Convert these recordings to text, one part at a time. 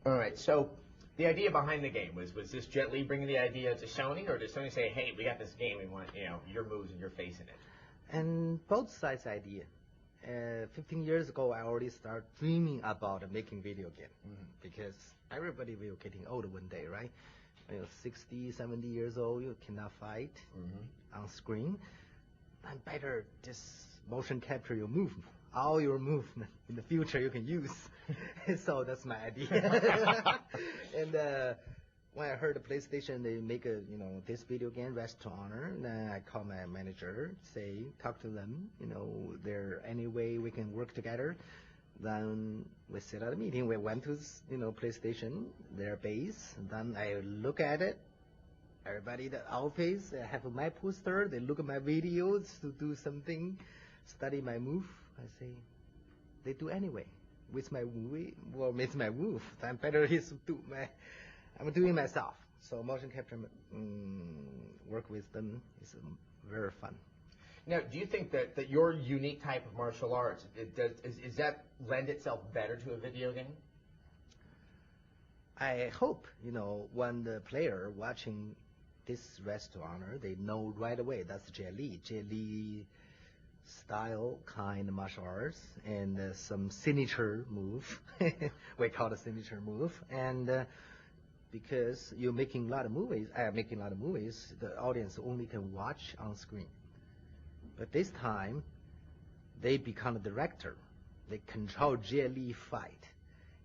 All right, so the idea behind the game was this Jet Li bringing the idea to Sony, or did Sony say, hey, we got this game, we want your moves and your face in it? And both sides idea. 15 years ago, I already started dreaming about making video game because everybody will getting old one day, right? 60, 70 years old, you cannot fight on screen. And better just motion capture your movement. All your movement in the future you can use. So that's my idea. And when I heard the PlayStation, they make this video game, Race to Honor, then I call my manager, talk to them, there any way we can work together. Then we set up a meeting. We went to PlayStation, their base. Then I look at it. Everybody, the office, I have my poster. They look at my videos to do something, study my move. I say, they do anyway. With my movie, well, with my move, then better is I'm doing myself. So motion capture, work with them is very fun. Now, do you think that your unique type of martial arts, is that lend itself better to a video game? I hope, when the player watching this Race to Honor, they know right away that's Jet Li. Jet Li style kind of martial arts and some signature move. We call it signature move. And because you're making a lot of movies, the audience only can watch on screen. But this time, they become a director. They control Jet Li fight.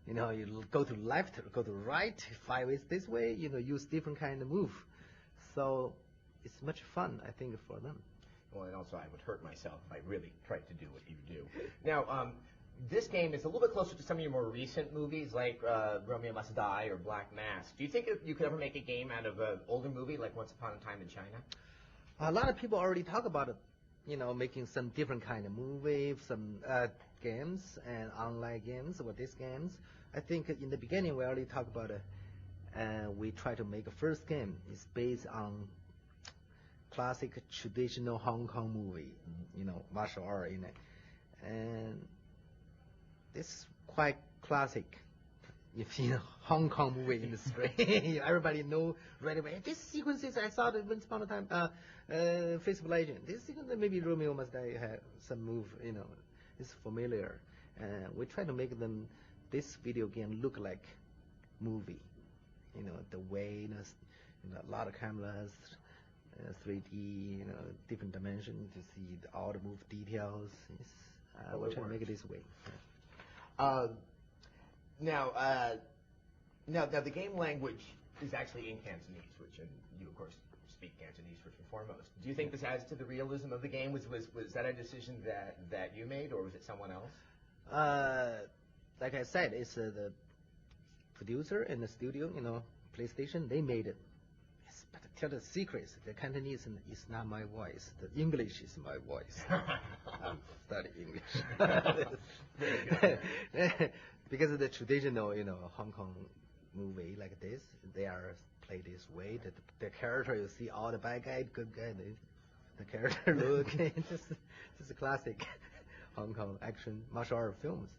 You go to left, go to right, fight with this way, use different kind of move. So it's much fun, I think, for them. Well, and also I would hurt myself if I really tried to do what you do. Now, this game is a little bit closer to some of your more recent movies, like Romeo Must Die or Black Mass. Do you think you could ever make a game out of an older movie, like Once Upon a Time in China? A lot of people already talk about it, making some different kind of movie, some games and online games or these games. I think in the beginning we already talked about it. We try to make a first game. It's based on classic traditional Hong Kong movie, martial art in it. And this quite classic. If Hong Kong movie industry, everybody know right away. This sequences I saw it once upon a time. Face of Legend. This sequence maybe Romeo Must Die have some move. It's familiar. We try to make this video game look like movie. The way a lot of cameras, 3D, different dimensions to see all the move details. We try to make it this way. Now, the game language is actually in Cantonese, which you, of course, speak Cantonese first and foremost. Do you think this adds to the realism of the game? Was that a decision that you made, or was it someone else? Like I said, it's the producer and the studio, PlayStation, they made it. Yes, but to tell the secrets, the Cantonese is not my voice. The English is my voice. Study English. Very good. Because of the traditional, Hong Kong movie like this, they are played this way. The character, you see all the bad guy, good guy, the character look. Just a classic Hong Kong action martial art films.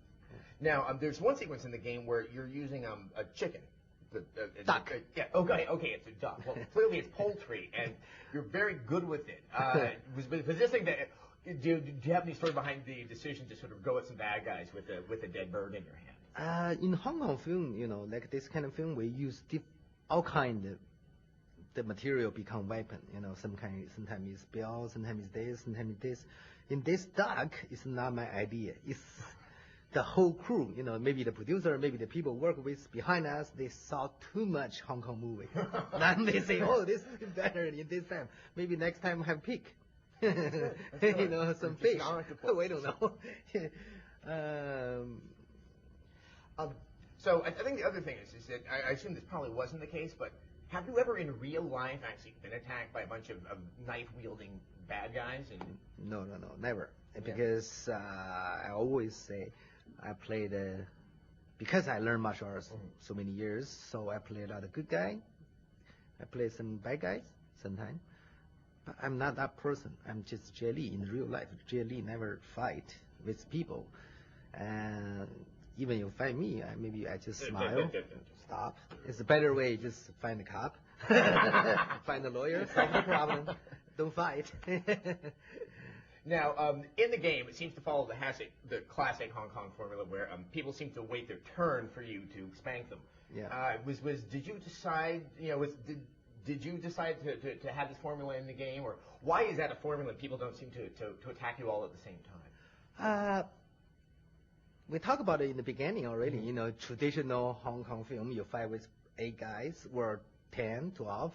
Now, there's one sequence in the game where you're using a chicken. Duck. Yeah. Okay. It's a duck. Well, clearly it's poultry, and you're very good with it. Was this thing that? Do you have any story behind the decision to sort of go at some bad guys with a dead bird in your hand? In Hong Kong film, like this kind of film, we use all kind of the material become weapon. Sometimes it's bell, sometimes it's this, sometimes it's this. In this duck, it's not my idea. It's the whole crew. Maybe the producer, maybe the people work with behind us. They saw too much Hong Kong movie. Then they say, oh, this is better in this time. Maybe next time have pig. Some fish. We don't know. So I think the other thing is that I assume this probably wasn't the case, but have you ever in real life actually been attacked by a bunch of knife-wielding bad guys? No, never. Yeah. Because I always say I played, because I learned martial arts so many years, so I play a lot of good guy. I play some bad guys sometimes. But I'm not that person. I'm just Jet Li in real life. Jet Li never fight with people. And even you fight me, maybe I just smile, stop. It's a better way, just find a cop, find a lawyer, solve the problem, don't fight. Now, in the game, it seems to follow the classic Hong Kong formula where people seem to wait their turn for you to spank them. Yeah. Did you decide, did you decide to have this formula in the game, or why is that a formula people don't seem to attack you all at the same time? We talked about it in the beginning already. Traditional Hong Kong film, you fight with 8 guys or 10, 12.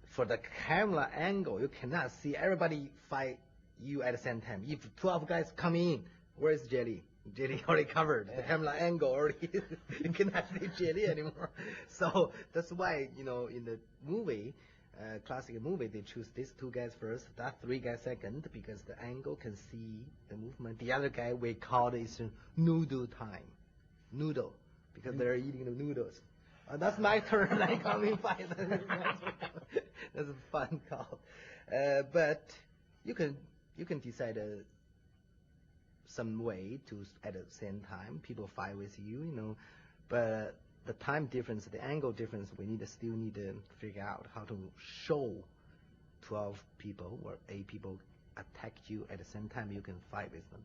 For the camera angle, you cannot see everybody fight you at the same time. If 12 guys come in, where is Jelly? Jelly already covered. The camera angle already, you cannot see Jelly anymore. So that's why, in the movie, classic movie, they choose these 2 guys first, that 3 guys second, because the angle can see the movement. The other guy, we call it noodle time. Noodle, because they're eating the noodles. That's my turn. I come in fight. That's a fun call. But you can decide some way to at the same time people fight with you, But the time difference, the angle difference, still need to figure out how to show 12 people or 8 people attack you at the same time. You can fight with them.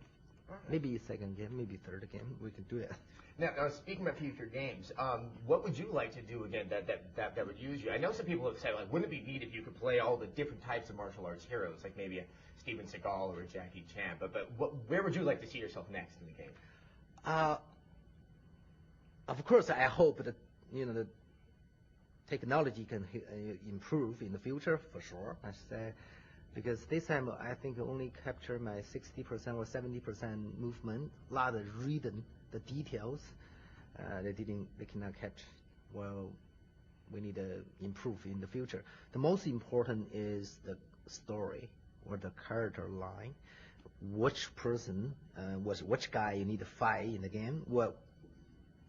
Right. Maybe second game, maybe third game, we can do it. Now, speaking about future games, what would you like to do again that would use you? I know some people have said, like, wouldn't it be neat if you could play all the different types of martial arts heroes, like maybe a Steven Seagal or a Jackie Chan, but where would you like to see yourself next in the game? Of course, I hope that, the technology can improve in the future, for sure, I say. Because this time, I think only capture my 60% or 70% movement. A lot of reading the details, they cannot catch. Well, we need to improve in the future. The most important is the story or the character line. Which person, which guy you need to fight in the game? Well,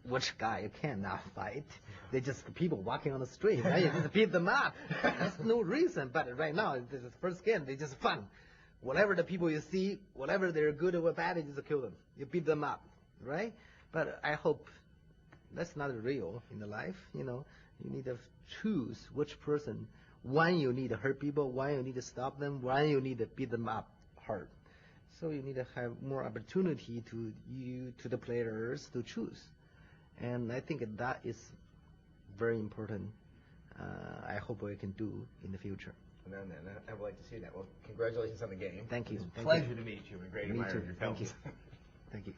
which guy you cannot fight? They're just people walking on the street, right? You just beat them up. There's no reason. But right now, this is the first game. They're just fun. Whatever the people you see, whatever they're good or bad, you just kill them. You beat them up, right? But I hope that's not real in the life. You need to choose which person. When you need to hurt people, when you need to stop them, when you need to beat them up hard. So you need to have more opportunity to the players to choose. And I think that is very important. I hope we can do in the future. And I would like to see that. Well, congratulations on the game. Thank you. It's a pleasure to meet you and a great admirer of your films. Thank you. Thank you.